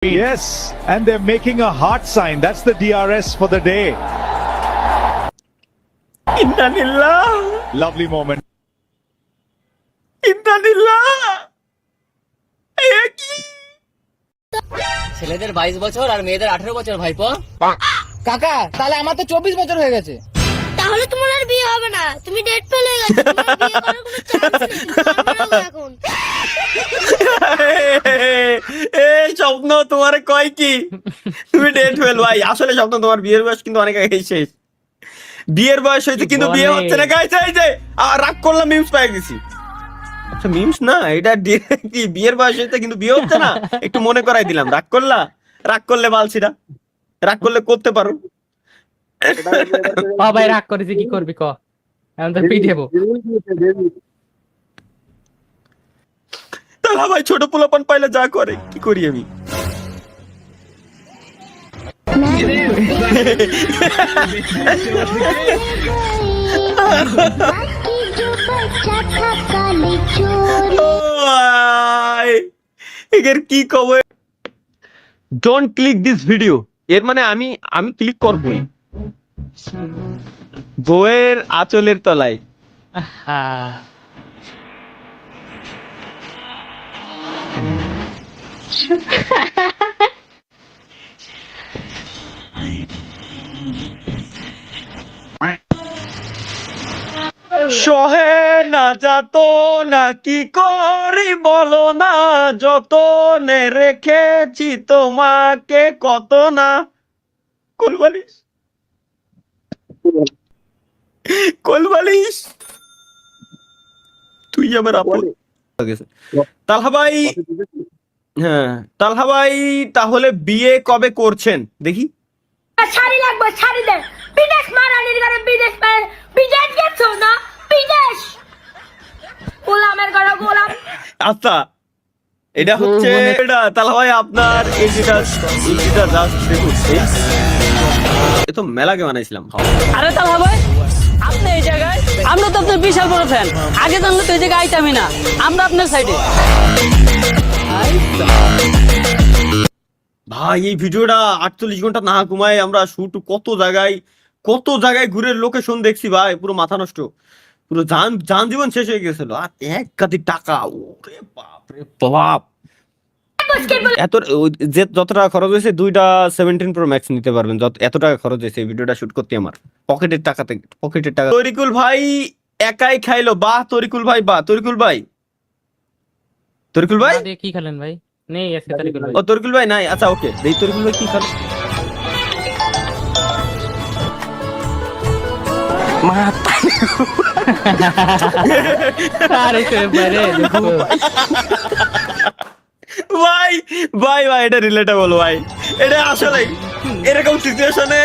Yes, and they're making a heart sign. That's the DRS for the day. Innalillah. Lovely moment. Innalillah. ছেলেদের 22 বছর আর মেয়েদের 18 বছর ভাইপো। কাকা তাহলে আমার তো 24 বছর হয়ে গেছে। তাহলে তোমার আর বিয়ে হবে না, তুমি ডেট ফেল হয়ে গেছো, তোমার বিয়ে করার কোনো চান্স নেই, আমরা এখন এই স্বপ্ন তোমার কয় কি তুমি ডেট ফেল ভাই, আসলে স্বপ্ন তোমার বিয়ের বয়স কিন্তু অনেক আগে শেষ। বিয়ের বয়স হয়েছে কিন্তু বিয়ে হচ্ছে না গাইছে। এই যে রাগ করলাম, মিমস পাই গেছি। আচ্ছা মিমস না, এটা কি বিয়ের বয়স হয়েছে কিন্তু বিয়ে হচ্ছে না, একটু মনে করাই দিলাম। রাগ করলা, রাগ করলে বালছিরা, রাগ করলে করতে পারো। ভাই রাগ করেছি, কি করবি ক, এখন তো পিটাবো। তাহলে ভাই ছোট পোলাপান পাইলে যা করে, কি করি আমি? এর কি কবে? ডোন্ট ক্লিক দিস ভিডিও, এর মানে আমি ক্লিক করবই বউয়ের আঁচলের তলায়। সহে না যাত না, কি করি বলো না, যতনে রেখেছি তোমাকে কত না। কোলবালিশ কোলবালিশ, তুই আমার আপন। তালহা ভাই, হ্যাঁ তালহা ভাই, তাহলে বিয়ে কবে করছেন দেখি? শাড়ি লাগবে, শাড়ি দে, বিদেশ মারানির ঘরে বিদেশ বিদেশ গেছো না, বিদেশ গোলামের ঘরে গোলাম। আচ্ছা এটা হচ্ছে এটা তাহলে ভাই আপনার এই যেটা জাস্ট দেখুন, এ তো মেলাকে বানাইছিলাম। আরে তাহলে ভাই আপনি এই জায়গায়, আমরা তো আপনার বিশাল বড় ফ্যান, আগে জানলে তো এই জায়গায় আইতামই না, আমরা আপনার সাইডে। ভাই এই ভিডিওটা 48 ঘন্টা না ঘুমায় আমরা শুট কত জায়গায় ঘুরে লোকেশন দেখছি ভাই, পুরো মাথা নষ্ট, পুরো যান জীবন শেষ হয়ে গেছিল। আর এক গাদি টাকা, ওরে বাপ রে বাপ। এত যে যত টাকা খরচ হয়েছে, দুইটা 17 Pro Max নিতে পারবেন, এত টাকা খরচ হয়েছে এই ভিডিওটা শুট করতে আমার পকেটের টাকা। তরিকুল ভাই একাই খাইলো, বাহ তরিকুল ভাই, বাহ তরিকুল ভাই কি খেলেন ভাই? নেই আজকে তরিকুল ভাই। ও তরিকুল ভাই নাই, আচ্ছা ওকে, দেই তরিকুল ভাই কি খান? ভাই ভাই ভাই এটা রিলেটেবল ভাই, এটা আসলে এরকম সিচুয়েশনে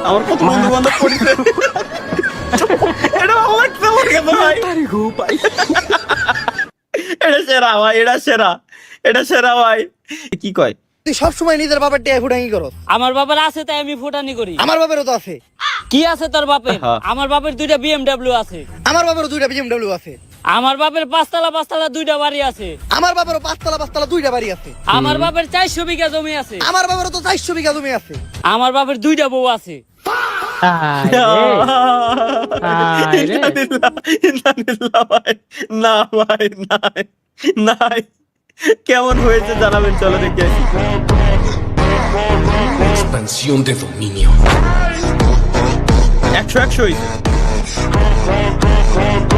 আমার কত বন্ধু বান্ধব পড়ছে, এটা ভালো লাগছে আমার কাছে ভাই। এটা সেরা ভাই, এটা সেরা ভাই। কি কয় তুই সবসময় নিজের বাবার টিয়া ফুটাঙ্গি করো? আমার বাবার আছে তাই আমি ফুটানি করি। আমার বাবারও তো আছে। কি আছে তোর বাপের? আমার বাপের 2টা BMW আছে। আমার বাবারও 2টা BMW আছে। আমার বাপের 5 তলা 2টা বাড়ি আছে। আমার বাবারও 5 তলা 2টা বাড়ি আছে। আমার বাপের 400 বিঘা জমি আছে। আমার বাবারও তো 400 বিঘা জমি আছে। আমার বাপের 2টা বউ আছে। ভাই না ভাই নাই নাই, কেমন হয়েছে জানাবেন, চলো দেখে আসি। Expansión de dominio. 100 হয়েছে।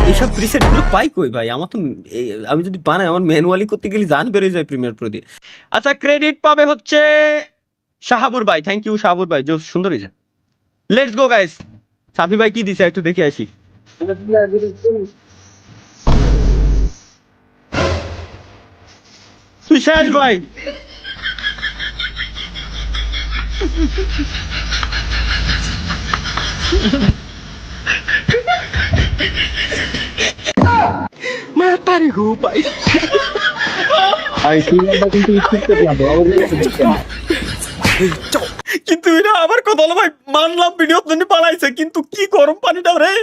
এইসব প্রিসেট গুলো পাই কই ভাই? আমার তো আমি যদি বানাই, আমার ম্যানুয়ালি করতে গেলে জান বেরিয়ে যায় প্রিমিয়ার প্রো দিয়ে। আচ্ছা ক্রেডিট পাবে হচ্ছে শাহাবুর ভাই, থ্যাংক ইউ শাহাবুর ভাই, যে সুন্দর হয়েছে। লেটস গো গাইস, সাফি ভাই কি দিছে একটু দেখে আসি। তুই শেষ ভাই। কিন্তু এটা আবার কথা হলো ভাই, মানলাম ভিডিও জন্য পালাইছে, কিন্তু কি গরম পানিটা রে,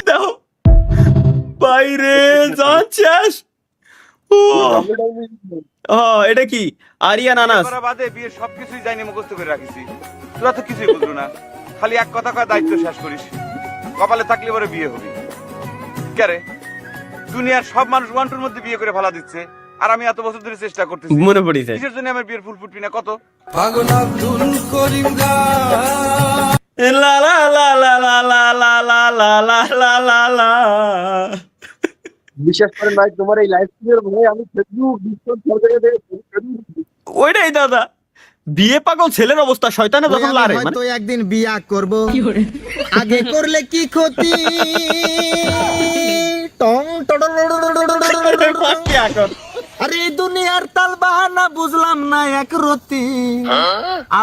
দেখো বাইরে যান শেষ। এটা কি আরিয়ান আনাস? বাদে বিয়ের সবকিছুই জানি মুখস্থ করে রাখিছি, তোরা তো কিছুই বুঝলো না, খালি এক কথা কয় দায়িত্ব শেষ করিস, কপালে থাকলে পরে বিয়ে হবে। কে দুনিয়ার সব মানুষ ওয়ান্টুর মধ্যে বিয়ে করে ফেলা দিচ্ছে, আর আমি এত বছর ধরে চেষ্টা করতেছি, মনে পড়িছে কিসের জন্য আমার বিয়ের ফুল ফুটবি না? কত লা লা লা লা লা লা লা লা লা লা লা লা লা। বিশ্বাস করেন ভাই, তোমার এই লাইভ স্ট্রিমের ভয়ে আমি ফেসবুক ডিসকর্ড সরকারে ওইটাই দাদা, বিয়ে পাগল ছেলের অবস্থা শয়তানে যখন লারে মানে তো একদিন বিয়া করব, আগে করলে কি ক্ষতি? টং আরে দুনিয়ার তাল বাহানা বুঝলাম না এক রতি,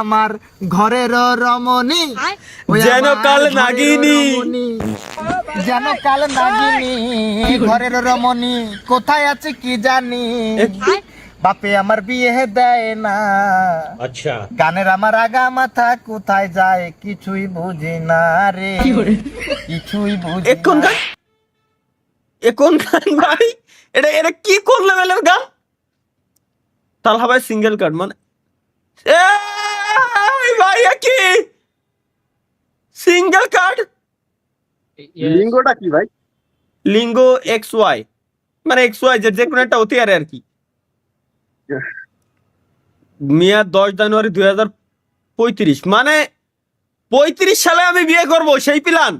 আমার ঘরের রমণী ওই যেন আমার কাল ঘরের নাগিনী। রমণী, যেন কাল নাগিনী ঘরের রমণী কোথায় আছে কি জানি, বাপে আমার বিয়ে দেয় না। আচ্ছা, গানের আমার আগা মাথা কোথায় যায় কিছুই বুঝি না রে, কিছুই বুঝি এখন না। গান, এখন গান ভাই, এটা এটা কি কোন লেভেলের গান? তালহা ভাই সিঙ্গেল কার্ড মানে এই ভাই কি সিঙ্গেল কার্ড? লিঙ্গটা কি ভাই? লিঙ্গ এক্স ওয়াই, মানে এক্স ওয়াই যে কোনো একটা হতে আর কি। মিয়া 10 জানুয়ারি 2035, মানে 35 সালে আমি বিয়ে করব, সেই প্ল্যান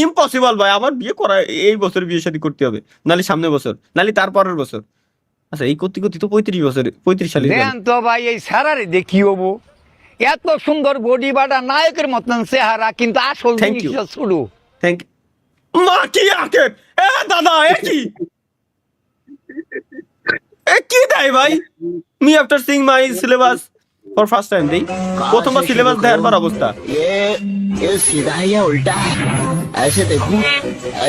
ইম্পসিবল ভাই। আমার বিয়ে করা এই বছর বিয়ে শাদী করতে হবে, নালে সামনের বছর, নালে তারপরের বছর। আচ্ছা এই করতে করতে তো 35 সালে তো ভাই এই সারারে দেখি হবো, এত সুন্দর বডি বাটা নায়কের মতন চেহারা, কিন্তু আসল Thank you. জিনিস শুরু। থ্যাংক মা কি আকে এ দাদা এ কি দেয় ভাই? Me after seeing my syllabus for first time দেই, প্রথমবার সিলেবাস দেওয়ার পর অবস্থা ये सीधा है या उल्टा है? ऐसे देखूं,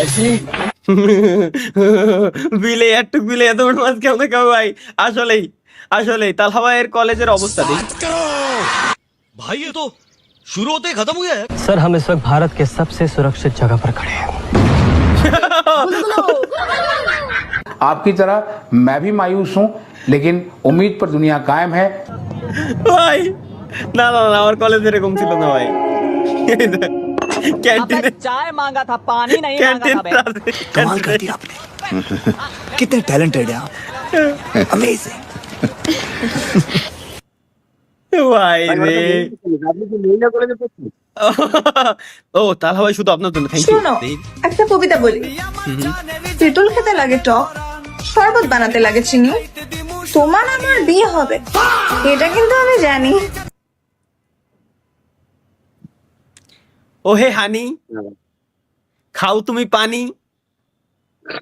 ऐसे বিলে একটু বিলে এত বড় মাছ কেমন খাবে ভাই? আসলেই আসলেই তালহা ভাইয়ের কলেজের অবস্থা দেই भाई ये तो शुरू होते ही खत्म हो गया है। सर हम इस वक्त भारत के सबसे सुरक्षित जगह पर खड़े हैं। आपकी तरह मैं भी मायूस हूँ, लेकिन उम्मीद पर दुनिया कायम है। ভাই না না না, আমার কলেজ এরকম ছিল না ভাই। ক্যান্টিনে चाय मांगा था, पानी नहीं ক্যান্টিন कमाल कर दिया आपने, कितने टैलेंटेड है आप, अमेजिंग। ভাই রে আপনি কি মহিলা কলেজে পড়ছেন? ও তালহা ভাই শুধু আপনার জন্য থ্যাংক ইউ। শোনো, একটা কবিতা বলি। তেঁতুল খেতে লাগে টক, শরবত বানাতে লাগে চিনি, তোমার আমার বিয়ে হবে এটা কিন্তু আমি জানি। ও হে হানি, খাও তুমি পানি,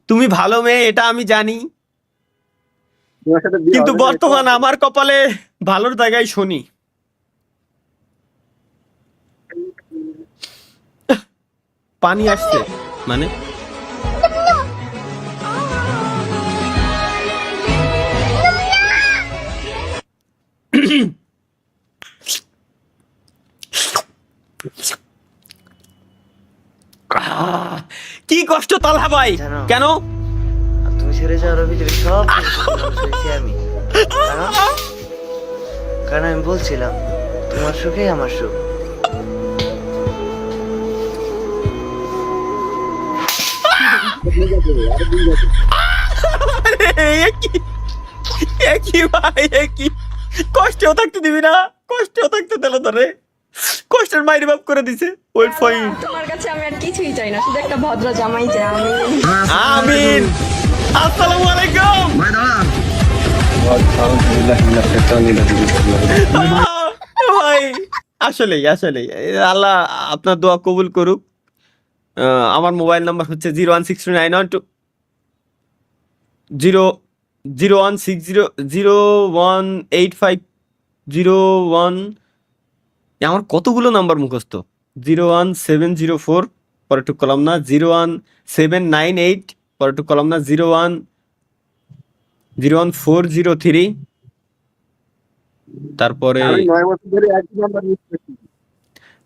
তুমি ভালো মেয়ে এটা আমি জানি, তোমার সাথে বিয়ে কিন্তু হবে না, বর্তমান আমার কপালে ভালোর জায়গায় শনি। পানি আসছে মানে কি কষ্ট তালহা ভাই, কেন? তুমি ছেড়ে যাওয়ার অভিযোগে সব সইছি আমি, কারণ আমি বলছিলাম তোমার সুখেই আমার সুখ। একই ভাই একই, কষ্টেও থাকতে দিবি না, কষ্টেও থাকতে দিল তোরে, কষ্টের মাইরি বাপ করে দিছে। ওয়েট ফর ইট, তোমার কাছে আমি আর কিছুই চাই না, শুধু একটা ভদ্র জামাই চাই আমি। আমিন। আসসালামু আলাইকুম ভাই। আসলেই আসলেই আল্লাহ আপনার দোয়া কবুল করুক। আমার মোবাইল নাম্বার হচ্ছে 01609018501। আমার কতগুলো নাম্বার মুখস্থ, 01704 পরে একটু কলাম না, 01798 পরে একটু কলাম না, 01403, তারপরে আমি 9 বছর ধরে একই নাম্বার ইউজ করছি।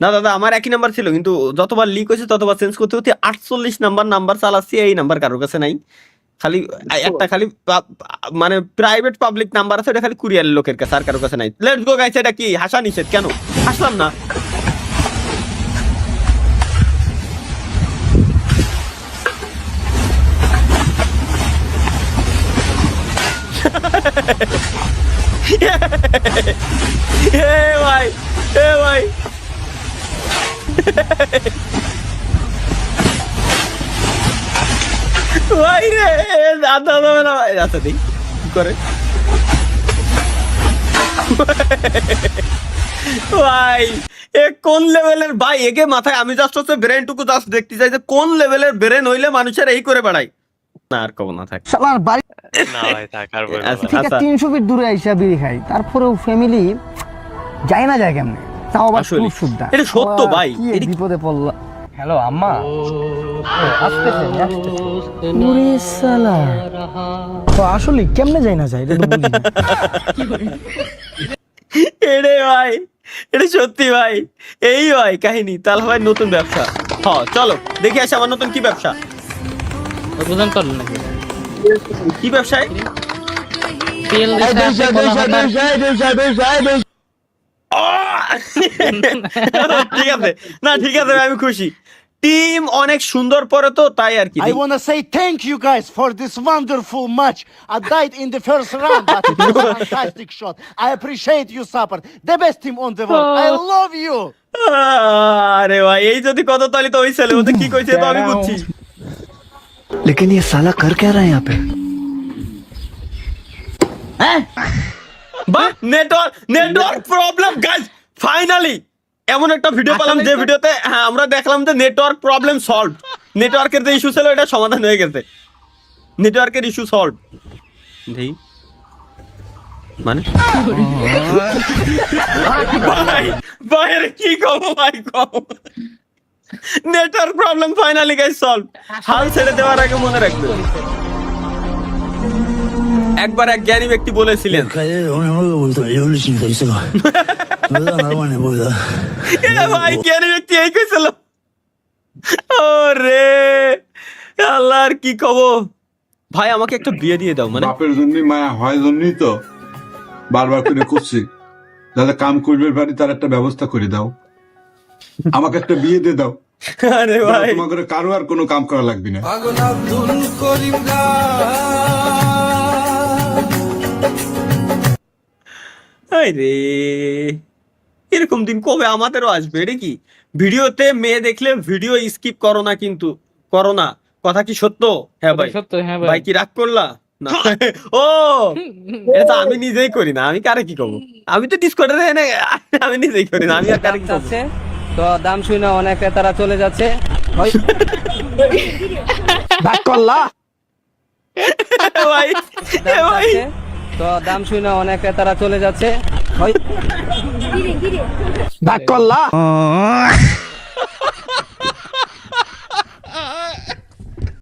না দাদা আমার একই নাম্বার ছিল, কিন্তু যতবার লিক হয়েছে ততবার চেঞ্জ করতে হতে 48 নাম্বার চালাচ্ছি, এই নাম্বার কারোর কাছে নাই। খালি একটা খালি মানে প্রাইভেট পাবলিক নাম্বার আছে, এটা খালি কুরিয়ার লোকের কাছে, আর কারো কাছে নাই। লেটস গো গাইস, এটা কি হাসা নিষেধ? কেন হাসলাম না? ভাই ভাই ভাই রে দাদা যাবে না ভাই। আচ্ছা দেখি কি করে ভাই, এ কোন লেভেলের ভাই? একে মাথায় আমি জাস্ট হচ্ছে ব্রেনটুকু জাস্ট দেখতে চাই যে কোন লেভেলের ব্রেন হইলে মানুষের এই করে বেড়ায়। না আর কব না থাক, শালার বাড়ি না ভাই থাক আর বলবো না। থেকে 300 ফিট দূরে আইসা বিড়ি খাই, তারপরেও ফ্যামিলি যায় না যায় কেমনে? তাও আবার আসলে খুব সুদ্ধা। এটা সত্য ভাই। কি এক বিপদে পড়লা। হ্যালো আম্মা, আসতেছে ওরে শালা, তো আসলে কেমনে যায় না যায় এটা তো বুঝি না। এরে ভাই, এটা সত্যি ভাই, এই ভাই কাহিনী। তাহলে ভাই নতুন ব্যবসা, হ্যাঁ চলো দেখি আসি আমার নতুন কি ব্যবসা। উদ্বোধন করলেন নাকি? কি ব্যবসায়? তেল ঠিক আছে না, ঠিক আছে ভাই, আমি খুশি। টিম অনেক সুন্দর পরে তো, তাই আর কি। I want to say thank you guys for this wonderful match. I died in the first round, but it was a fantastic shot. I appreciate you, Sapper. The best team on the world. I love you. আরে ভাই, এই যদি কত তালি তো ওই ছেলে ওদের কি কইছে তো আমি বুঝছি। लेकिन ये साला कर क्या रहा है यहाँ पे? বাহ, নেটওয়ার্ক প্রবলেম গাইস, ফাইনালি এমন একটা ভিডিও পেলাম যে ভিডিওতে হ্যাঁ আমরা দেখলাম যে নেটওয়ার্ক প্রবলেম সলভ। নেটওয়ার্কের যে ইস্যু ছিল এটা সমাধান হয়ে গেছে, নেটওয়ার্কের ইস্যু সলভ। দেখি মানে ভাই ভাই আরে কি কব ভাই, কব network problem finally guys solve. হাল ছেড়ে দেওয়ার আগে মনে রাখবে, একবার এক জ্ঞানী ব্যক্তি বলেছিলেন, ভাই জ্ঞানী ব্যক্তি এই কইছিল। ওরে আল্লাহ, আর কি কব ভাই, আমাকে একটা বিয়ে দিয়ে দাও। মানে বাপের জন্য মায়া হয় জন্যই তো বারবার করে করছি, যাতে কাম করবে পারি তার একটা ব্যবস্থা করে দাও, আমাকে একটা বিয়ে দিয়ে দাও। আরে ভাই তোমাকে কারো আর কোনো কাম করা লাগবে না। রে এরকম দিন কবে আমাদেরও আসবে? এটা কি ভিডিওতে মেয়ে দেখলে ভিডিও স্কিপ করো না, কিন্তু করো না, কথা কি সত্য? হ্যাঁ ভাই সত্য, হ্যাঁ ভাই। ভাই। কি রাগ করলা না? ও এটা তো আমি নিজেই করি না, আমি কারে কি কব? আমি তো ডিসকর্ডে আমি নিজেই করি না, আমি আর কারে কি কব? তো দাম শুনে অনেক ক্রেতারা চলে যাচ্ছে। ব্যাক করলা ভাই ভাই তো দাম শুনে অনেক ক্রেতারা চলে যাচ্ছে। ব্যাক করলা